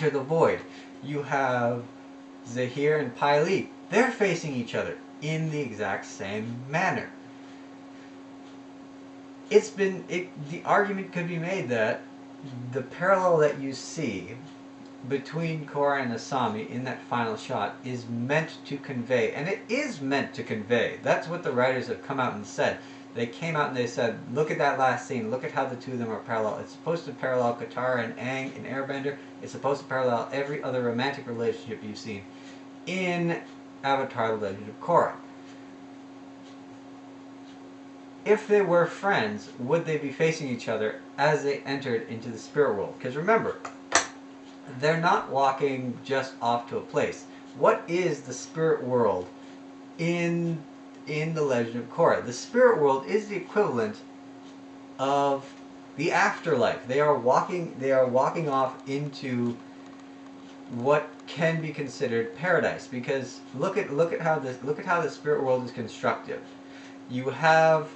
the Void, you have Zahir and Pai Li. They're facing each other in the exact same manner. The argument could be made that the parallel that you see between Korra and Asami in that final shot is meant to convey, and it is meant to convey. That's what the writers have come out and said. They came out and they said, look at that last scene, look at how the two of them are parallel. It's supposed to parallel Katara and Aang in Airbender. It's supposed to parallel every other romantic relationship you've seen in Avatar: The Legend of Korra. If they were friends, would they be facing each other as they entered into the spirit world? Because remember, they're not walking just off to a place. What is the spirit world in The Legend of Korra? The spirit world is the equivalent of the afterlife. They are walking off into what can be considered paradise, because look at how the spirit world is constructed. You have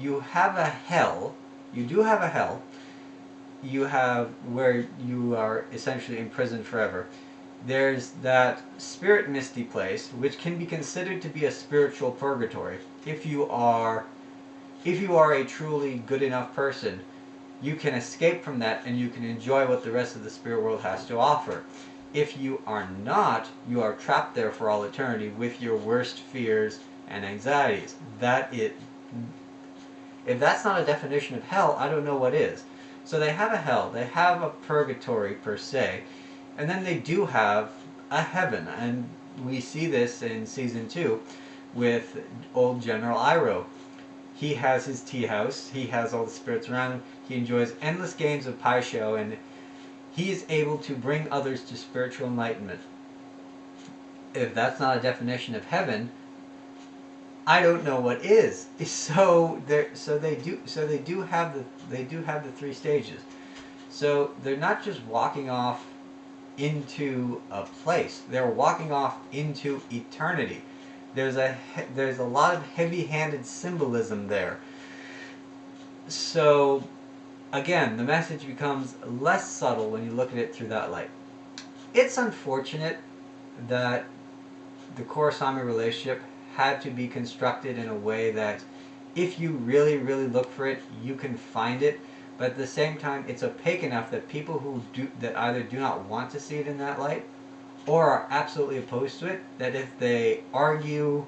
a hell. You do have a hell. You have where you are essentially imprisoned forever. There's that spirit misty place, which can be considered to be a spiritual purgatory. If you are a truly good enough person, you can escape from that and you can enjoy what the rest of the spirit world has to offer. If you are not, you are trapped there for all eternity with your worst fears and anxieties. If that's not a definition of hell, I don't know what is. So they have a hell, they have a purgatory per se, and then they do have a heaven. And we see this in season 2 with old General Iroh. He has his tea house, he has all the spirits around him, he enjoys endless games of Pai Sho, and he is able to bring others to spiritual enlightenment. If that's not a definition of heaven, I don't know what is. So they do have the 3 stages. So they're not just walking off into a place; they're walking off into eternity. There's a lot of heavy-handed symbolism there. So again, the message becomes less subtle when you look at it through that light. It's unfortunate that the Korrasami relationship had to be constructed in a way that if you really, really look for it, you can find it. But at the same time, it's opaque enough that people that either do not want to see it in that light or are absolutely opposed to it, that if they argue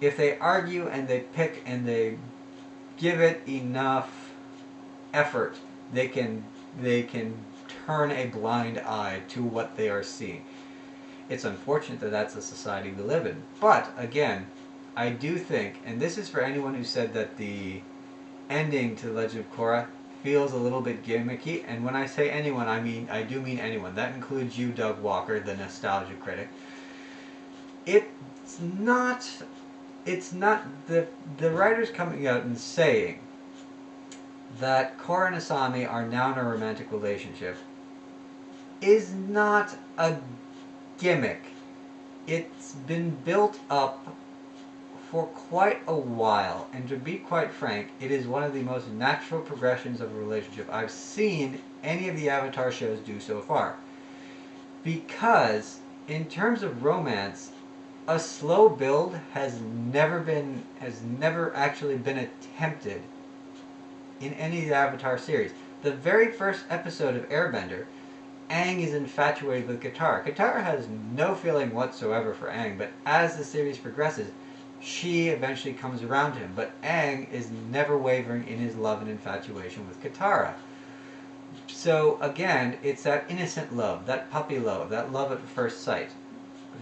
and they pick and they give it enough effort, they can turn a blind eye to what they are seeing. It's unfortunate that that's the society we live in. But again, I do think, and this is for anyone who said that the ending to The Legend of Korra feels a little bit gimmicky, and when I say anyone, I do mean anyone. That includes you, Doug Walker, the nostalgia critic. It's not the writers coming out and saying that Korra and Asami are now in a romantic relationship is not a gimmick. It's been built up for quite a while, and to be quite frank, it is one of the most natural progressions of a relationship I've seen any of the Avatar shows do so far. Because in terms of romance, a slow build has never actually been attempted in any of the Avatar series. The very first episode of Airbender, Aang is infatuated with Katara. Katara has no feeling whatsoever for Aang, but as the series progresses, she eventually comes around to him. But Aang is never wavering in his love and infatuation with Katara. So again, it's that innocent love, that puppy love, that love at first sight.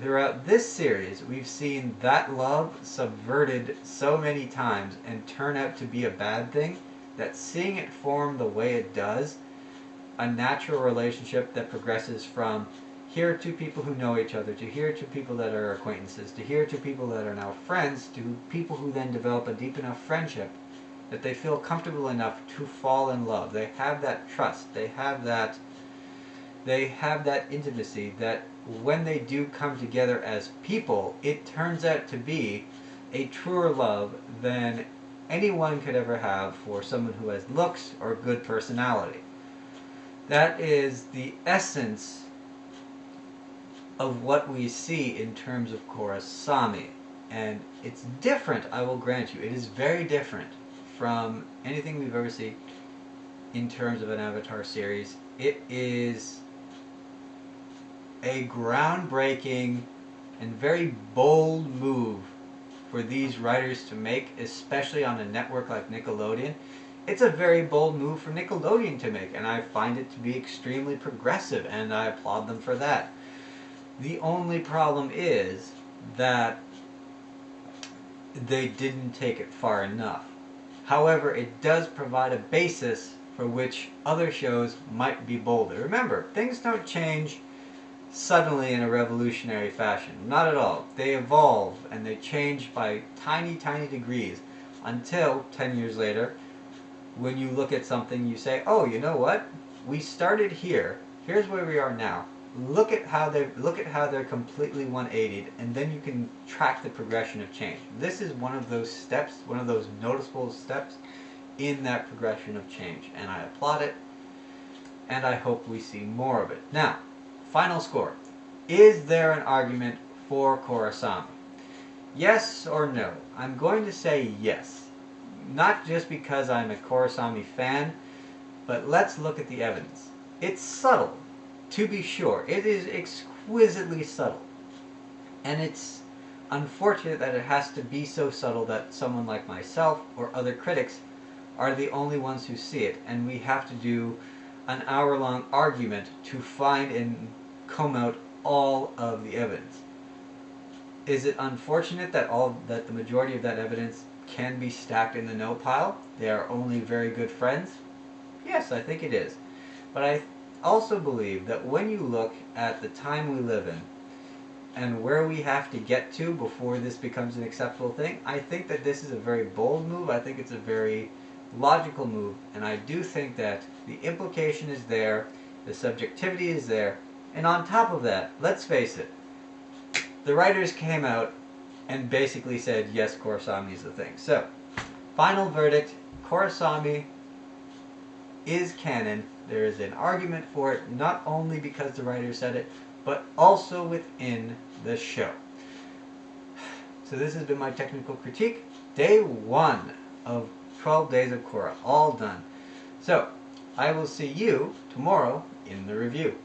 Throughout this series, we've seen that love subverted so many times and turn out to be a bad thing, that seeing it form the way it does, a natural relationship that progresses from here to people who know each other, to here to people that are acquaintances, to here to people that are now friends, to people who then develop a deep enough friendship that they feel comfortable enough to fall in love. They have that trust. They have that intimacy that when they do come together as people, it turns out to be a truer love than anyone could ever have for someone who has looks or good personality. That is the essence of what we see in terms of Korrasami. And it's different, I will grant you. It is very different from anything we've ever seen in terms of an Avatar series. It is a groundbreaking and very bold move for these writers to make, especially on a network like Nickelodeon. It's a very bold move for Nickelodeon to make, and I find it to be extremely progressive, and I applaud them for that. The only problem is that they didn't take it far enough. However, it does provide a basis for which other shows might be bolder. Remember, things don't change suddenly in a revolutionary fashion. Not at all. They evolve and they change by tiny, tiny degrees until 10 years later, when you look at something, you say, oh, you know what? We started here. Here's where we are now. look at how they're completely 180'd, and then you can track the progression of change. This is one of those steps, one of those noticeable steps in that progression of change, and I applaud it, and I hope we see more of it. Now, final score. Is there an argument for Korrasami? Yes or no? I'm going to say yes. Not just because I'm a Korrasami fan, but let's look at the evidence. It's subtle, to be sure. It is exquisitely subtle. And it's unfortunate that it has to be so subtle that someone like myself or other critics are the only ones who see it, and we have to do an hour-long argument to find and comb out all of the evidence. Is it unfortunate that the majority of that evidence can be stacked in the no pile? They are only very good friends? Yes, I think it is. But I also believe that when you look at the time we live in and where we have to get to before this becomes an acceptable thing, I think that this is a very bold move. I think it's a very logical move, and I do think that the implication is there, the subjectivity is there, and on top of that, let's face it, the writers came out and basically said, yes, Korrasami is the thing. So, final verdict, Korrasami is canon. There is an argument for it, not only because the writer said it, but also within the show. So this has been my technical critique. Day 1 of 12 Days of Korra, all done. So, I will see you tomorrow in the review.